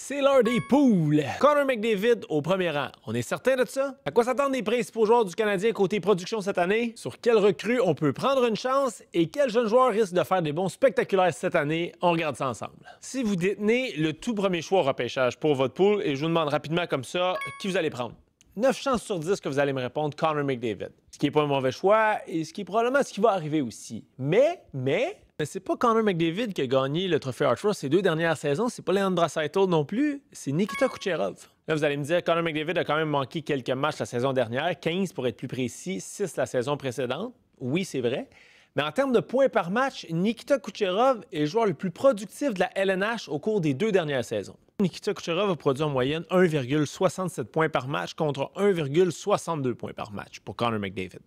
C'est l'heure des poules. Connor McDavid au premier rang. On est certain de ça? À quoi s'attendent les principaux joueurs du Canadien côté production cette année? Sur quelle recrue on peut prendre une chance? Et quel jeune joueur risque de faire des bons spectaculaires cette année? On regarde ça ensemble. Si vous détenez le tout premier choix au repêchage pour votre poule, et je vous demande rapidement comme ça, qui vous allez prendre? 9 chances sur 10 que vous allez me répondre Connor McDavid. Ce qui n'est pas un mauvais choix et ce qui est probablement ce qui va arriver aussi. Mais c'est pas Connor McDavid qui a gagné le trophée Hart Trophy ces 2 dernières saisons, c'est pas Leon Draisaitl non plus, c'est Nikita Kucherov. Là, vous allez me dire, Connor McDavid a quand même manqué quelques matchs la saison dernière, 15 pour être plus précis, 6 la saison précédente. Oui, c'est vrai. Mais en termes de points par match, Nikita Kucherov est le joueur le plus productif de la LNH au cours des 2 dernières saisons. Nikita Kucherov a produit en moyenne 1,67 points par match contre 1,62 points par match pour Connor McDavid.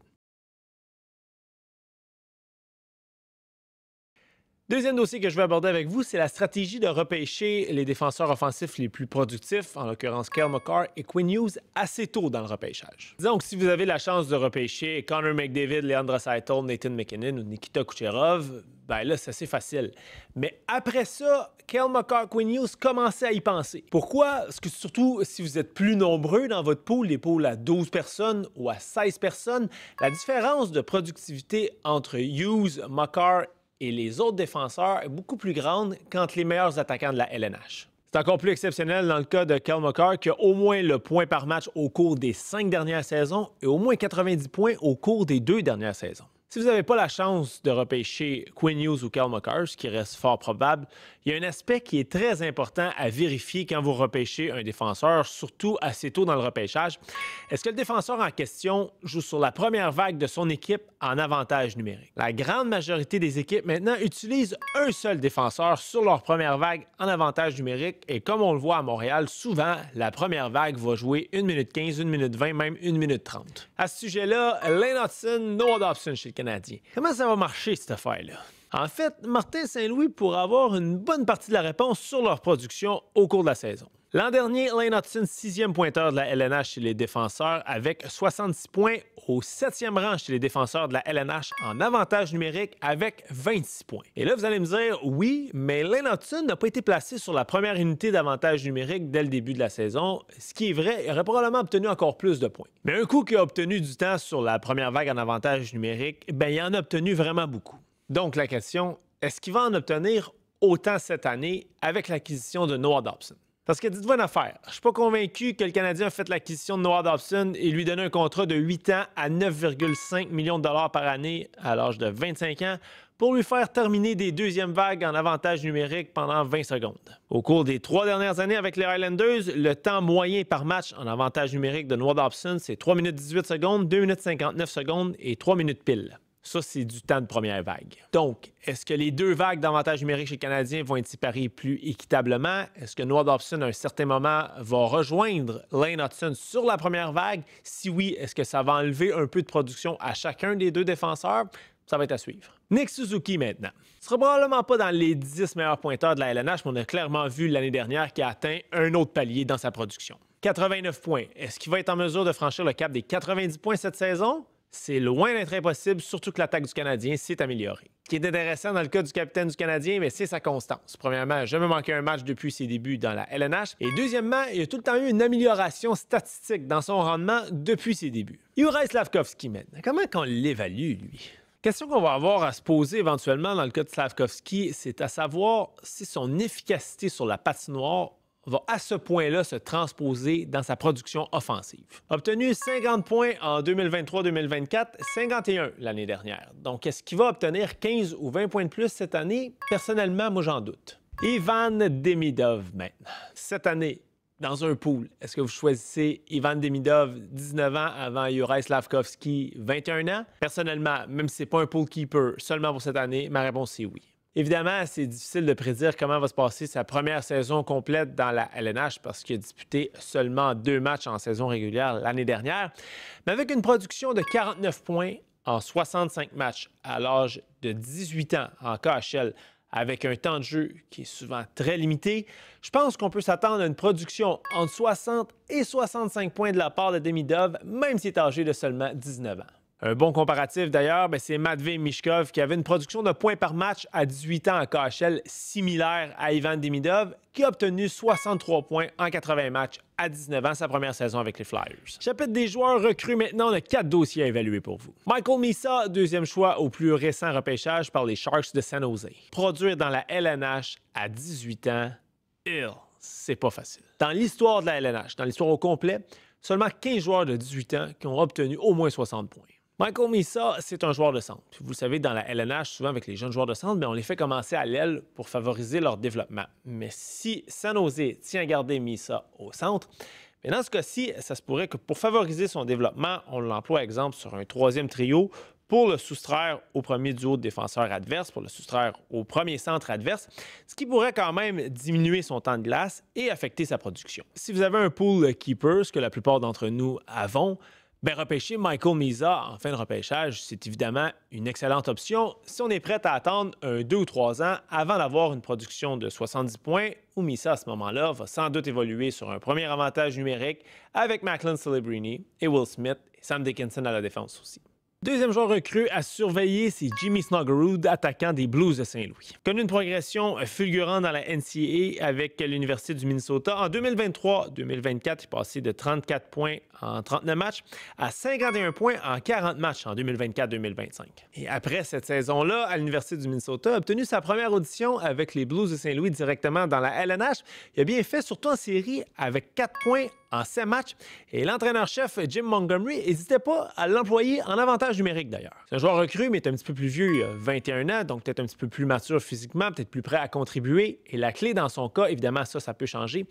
Deuxième dossier que je vais aborder avec vous, c'est la stratégie de repêcher les défenseurs offensifs les plus productifs, en l'occurrence Cale Makar et Quinn Hughes, assez tôt dans le repêchage. Disons que si vous avez la chance de repêcher Connor McDavid, Leon Draisaitl, Nathan MacKinnon ou Nikita Kucherov, ben là, c'est assez facile. Mais après ça, Cale Makar, Quinn Hughes, commencez à y penser. Pourquoi? Parce que surtout, si vous êtes plus nombreux dans votre pool, les pools à 12 personnes ou à 16 personnes, la différence de productivité entre Hughes, Makar et les autres défenseurs est beaucoup plus grande qu'entre les meilleurs attaquants de la LNH. C'est encore plus exceptionnel dans le cas de Cale Makar qui a au moins le point par match au cours des 5 dernières saisons et au moins 90 points au cours des 2 dernières saisons. Si vous n'avez pas la chance de repêcher Quinn Hughes ou Cale Makar, ce qui reste fort probable, il y a un aspect qui est très important à vérifier quand vous repêchez un défenseur, surtout assez tôt dans le repêchage. Est-ce que le défenseur en question joue sur la première vague de son équipe en avantage numérique? La grande majorité des équipes maintenant utilisent un seul défenseur sur leur première vague en avantage numérique et comme on le voit à Montréal, souvent, la première vague va jouer 1 minute 15, 1 minute 20, même 1 minute 30. À ce sujet-là, Lane Hutson, Noah Dobson chez le Canadien. Comment ça va marcher cette affaire-là? En fait, Martin Saint-Louis pourra avoir une bonne partie de la réponse sur leur production au cours de la saison. L'an dernier, Lane Hutson, 6e pointeur de la LNH chez les défenseurs, avec 66 points au 7e rang chez les défenseurs de la LNH en avantage numérique avec 26 points. Et là, vous allez me dire, oui, mais Lane Hutson n'a pas été placé sur la première unité d'avantage numérique dès le début de la saison. Ce qui est vrai, il aurait probablement obtenu encore plus de points. Mais un coup qu'il a obtenu du temps sur la première vague en avantage numérique, il en a obtenu vraiment beaucoup. Donc, la question, est-ce qu'il va en obtenir autant cette année avec l'acquisition de Noah Dobson? Parce que dites-vous une affaire, je ne suis pas convaincu que le Canadien a fait l'acquisition de Noah Dobson et lui donné un contrat de 8 ans à 9,5 millions de dollars par année à l'âge de 25 ans pour lui faire terminer des deuxièmes vagues en avantage numérique pendant 20 secondes. Au cours des 3 dernières années avec les Highlanders, le temps moyen par match en avantage numérique de Noah Dobson, c'est 3 minutes 18 secondes, 2 minutes 59 secondes et 3 minutes pile. Ça, c'est du temps de première vague. Donc, est-ce que les 2 vagues d'avantage numérique chez les Canadiens vont être séparées plus équitablement? Est-ce que Noah Dobson, à un certain moment, va rejoindre Lane Hutson sur la première vague? Si oui, est-ce que ça va enlever un peu de production à chacun des 2 défenseurs? Ça va être à suivre. Nick Suzuki, maintenant. Il ne sera probablement pas dans les 10 meilleurs pointeurs de la LNH, mais on a clairement vu l'année dernière qu'il a atteint un autre palier dans sa production. 89 points. Est-ce qu'il va être en mesure de franchir le cap des 90 points cette saison? C'est loin d'être impossible, surtout que l'attaque du Canadien s'est améliorée. Ce qui est intéressant dans le cas du capitaine du Canadien, c'est sa constance. Premièrement, il n'a jamais manqué un match depuis ses débuts dans la LNH. Et deuxièmement, il a tout le temps eu une amélioration statistique dans son rendement depuis ses débuts. Juraj Slafkovský maintenant. Comment qu'on l'évalue, lui? Question qu'on va avoir à se poser éventuellement dans le cas de Slafkovský, c'est à savoir si son efficacité sur la patinoire va à ce point-là se transposer dans sa production offensive. Obtenu 50 points en 2023-2024, 51 l'année dernière. Donc, est-ce qu'il va obtenir 15 ou 20 points de plus cette année? Personnellement, moi, j'en doute. Ivan Demidov, maintenant. Cette année, dans un pool, est-ce que vous choisissez Ivan Demidov, 19 ans, avant Juraj Slafkovský, 21 ans? Personnellement, même si ce n'est pas un pool keeper seulement pour cette année, ma réponse est oui. Évidemment, c'est difficile de prédire comment va se passer sa première saison complète dans la LNH parce qu'il a disputé seulement 2 matchs en saison régulière l'année dernière. Mais avec une production de 49 points en 65 matchs à l'âge de 18 ans en KHL, avec un temps de jeu qui est souvent très limité, je pense qu'on peut s'attendre à une production entre 60 et 65 points de la part de Demidov, même s'il est âgé de seulement 19 ans. Un bon comparatif d'ailleurs, c'est Matvei Michkov qui avait une production de points par match à 18 ans en KHL similaire à Ivan Demidov, qui a obtenu 63 points en 80 matchs à 19 ans, sa première saison avec les Flyers. Chapitre des joueurs recrues maintenant, on a 4 dossiers à évaluer pour vous. Michael Misa, deuxième choix au plus récent repêchage par les Sharks de San Jose. Produire dans la LNH à 18 ans, c'est pas facile. Dans l'histoire de la LNH, dans l'histoire au complet, seulement 15 joueurs de 18 ans qui ont obtenu au moins 60 points. Michael Misa, c'est un joueur de centre. Vous le savez, dans la LNH, souvent avec les jeunes joueurs de centre, on les fait commencer à l'aile pour favoriser leur développement. Mais si San Jose tient à garder Misa au centre, dans ce cas-ci, ça se pourrait que pour favoriser son développement, on l'emploie, exemple, sur un troisième trio pour le soustraire au premier duo de défenseurs adverses, pour le soustraire au premier centre adverse, ce qui pourrait quand même diminuer son temps de glace et affecter sa production. Si vous avez un pool keeper, ce que la plupart d'entre nous avons, repêcher Michael Misa en fin de repêchage, c'est évidemment une excellente option si on est prêt à attendre 2 ou 3 ans avant d'avoir une production de 70 points, où Misa, à ce moment-là, va sans doute évoluer sur un premier avantage numérique avec Macklin Celebrini et Will Smith et Sam Dickinson à la défense aussi. Deuxième joueur recru à surveiller, c'est Jimmy Snuggerud, attaquant des Blues de Saint-Louis. Connu une progression fulgurante dans la NCAA avec l'Université du Minnesota. En 2023-2024, il est passé de 34 points en 39 matchs à 51 points en 40 matchs en 2024-2025. Et après cette saison-là, à l'Université du Minnesota, a obtenu sa première audition avec les Blues de Saint-Louis directement dans la LNH. Il a bien fait, surtout en série, avec 4 points en 7 matchs. Et l'entraîneur-chef Jim Montgomery n'hésitait pas à l'employer en avantage numérique d'ailleurs. C'est un joueur recru, mais est un petit peu plus vieux, il a 21 ans, donc peut-être un petit peu plus mature physiquement, peut-être plus prêt à contribuer. Et la clé dans son cas, évidemment, ça peut changer.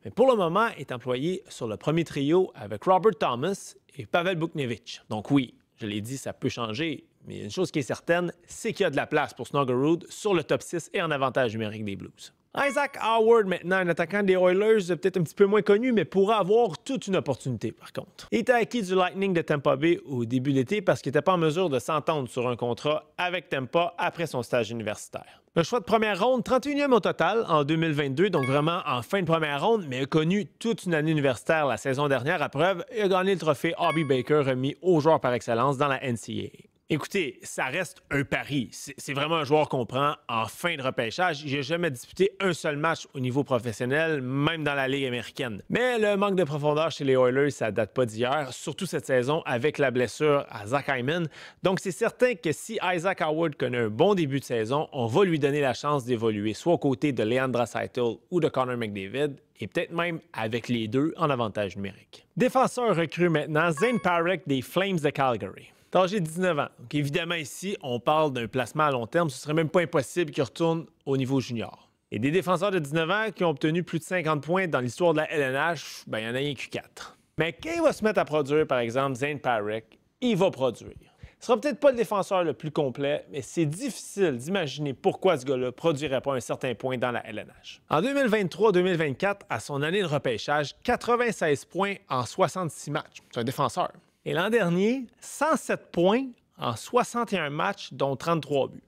Mais pour le moment, est employé sur le premier trio avec Robert Thomas et Pavel Buchnevich. Donc oui, je l'ai dit, ça peut changer. Mais une chose qui est certaine, c'est qu'il y a de la place pour Snuggerud sur le top 6 et en avantage numérique des Blues. Isaac Howard, maintenant, un attaquant des Oilers, peut-être un petit peu moins connu, mais pourra avoir toute une opportunité, par contre. Il était acquis du Lightning de Tampa Bay au début de l'été parce qu'il n'était pas en mesure de s'entendre sur un contrat avec Tampa après son stage universitaire. Le choix de première ronde, 31e au total en 2022, donc vraiment en fin de première ronde, mais a connu toute une année universitaire la saison dernière à preuve et a gagné le trophée Hobey Baker remis aux joueurs par excellence dans la NCAA. Écoutez, ça reste un pari. C'est vraiment un joueur qu'on prend en fin de repêchage. Il n'a jamais disputé un seul match au niveau professionnel, même dans la Ligue américaine. Mais le manque de profondeur chez les Oilers, ça date pas d'hier, surtout cette saison avec la blessure à Zach Hyman. Donc c'est certain que si Isaac Howard connaît un bon début de saison, on va lui donner la chance d'évoluer soit aux côtés de Leon Draisaitl ou de Connor McDavid, et peut-être même avec les deux en avantage numérique. Défenseur recru maintenant, Zane Parekh des Flames de Calgary. Âgé de 19 ans. Donc, évidemment, ici, on parle d'un placement à long terme. Ce serait même pas impossible qu'il retourne au niveau junior. Et des défenseurs de 19 ans qui ont obtenu plus de 50 points dans l'histoire de la LNH, il y en a rien que 4. Mais quand il va se mettre à produire, par exemple, Zane Parekh, il va produire. Ce sera peut-être pas le défenseur le plus complet, mais c'est difficile d'imaginer pourquoi ce gars-là ne produirait pas un certain point dans la LNH. En 2023-2024, à son année de repêchage, 96 points en 66 matchs. C'est un défenseur. Et l'an dernier, 107 points en 61 matchs, dont 33 buts.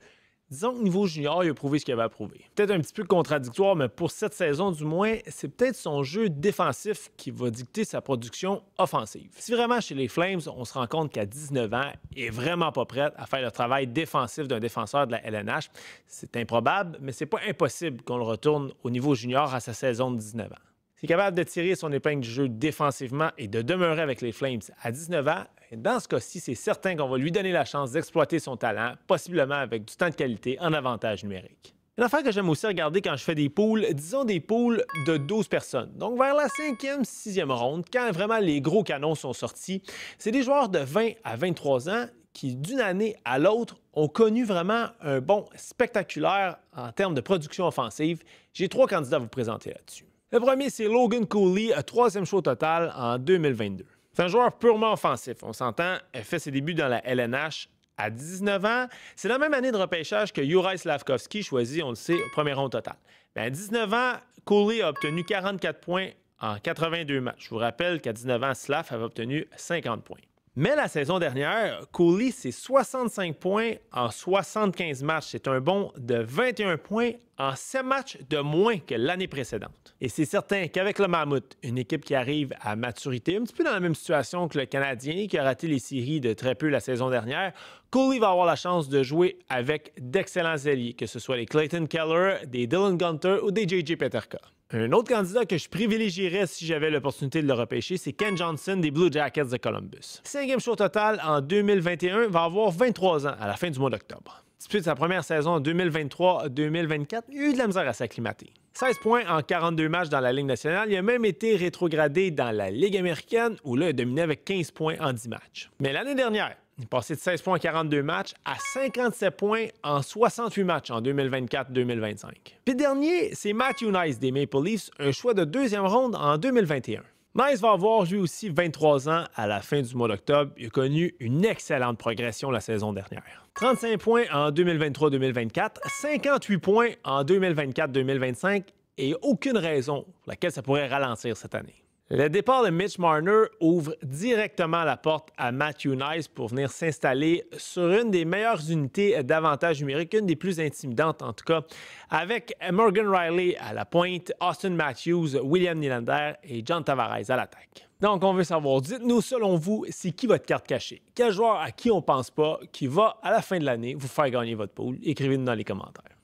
Disons que niveau junior, il a prouvé ce qu'il avait à prouver. Peut-être un petit peu contradictoire, mais pour cette saison du moins, c'est peut-être son jeu défensif qui va dicter sa production offensive. Si vraiment chez les Flames, on se rend compte qu'à 19 ans, il est vraiment pas prêt à faire le travail défensif d'un défenseur de la LNH, c'est improbable, mais c'est pas impossible qu'on le retourne au niveau junior à sa saison de 19 ans. S'il est capable de tirer son épingle du jeu défensivement et de demeurer avec les Flames à 19 ans, dans ce cas-ci, c'est certain qu'on va lui donner la chance d'exploiter son talent, possiblement avec du temps de qualité en avantage numérique. Une affaire que j'aime aussi regarder quand je fais des poules, disons des poules de 12 personnes. Donc vers la 5e, 6e ronde, quand vraiment les gros canons sont sortis, c'est des joueurs de 20 à 23 ans qui, d'une année à l'autre, ont connu vraiment un bond spectaculaire en termes de production offensive. J'ai 3 candidats à vous présenter là-dessus. Le premier, c'est Logan Cooley, 3e choix au total en 2022. C'est un joueur purement offensif. On s'entend, il fait ses débuts dans la LNH à 19 ans. C'est la même année de repêchage que Juraj Slafkovský, choisi, on le sait, au premier rang au total. Mais à 19 ans, Cooley a obtenu 44 points en 82 matchs. Je vous rappelle qu'à 19 ans, Slav avait obtenu 50 points. Mais la saison dernière, Cooley, c'est 65 points en 75 matchs. C'est un bond de 21 points en 7 matchs de moins que l'année précédente. Et c'est certain qu'avec le Mammouth, une équipe qui arrive à maturité, un petit peu dans la même situation que le Canadien, qui a raté les séries de très peu la saison dernière, Cooley va avoir la chance de jouer avec d'excellents alliés, que ce soit les Clayton Keller, des Dylan Gunter ou des J.J. Peterka. Un autre candidat que je privilégierais si j'avais l'opportunité de le repêcher, c'est Ken Johnson des Blue Jackets de Columbus. 5e choix total en 2021, va avoir 23 ans à la fin du mois d'octobre. Depuis de sa première saison en 2023-2024, il a eu de la misère à s'acclimater. 16 points en 42 matchs dans la Ligue nationale, il a même été rétrogradé dans la Ligue américaine où là, il a dominé avec 15 points en 10 matchs. Mais l'année dernière, il est passé de 16 points en 42 matchs à 57 points en 68 matchs en 2024-2025. Puis dernier, c'est Matthew Nice des Maple Leafs, un choix de 2e ronde en 2021. Nice va avoir lui aussi 23 ans à la fin du mois d'octobre. Il a connu une excellente progression la saison dernière. 35 points en 2023-2024, 58 points en 2024-2025 et aucune raison pour laquelle ça pourrait ralentir cette année. Le départ de Mitch Marner ouvre directement la porte à Matthew Nice pour venir s'installer sur une des meilleures unités d'avantage numérique, une des plus intimidantes en tout cas, avec Morgan Riley à la pointe, Austin Matthews, William Nylander et John Tavares à l'attaque. Donc, on veut savoir, dites-nous selon vous, c'est qui votre carte cachée? Quel joueur à qui on pense pas qui va, à la fin de l'année, vous faire gagner votre pool? Écrivez-nous dans les commentaires.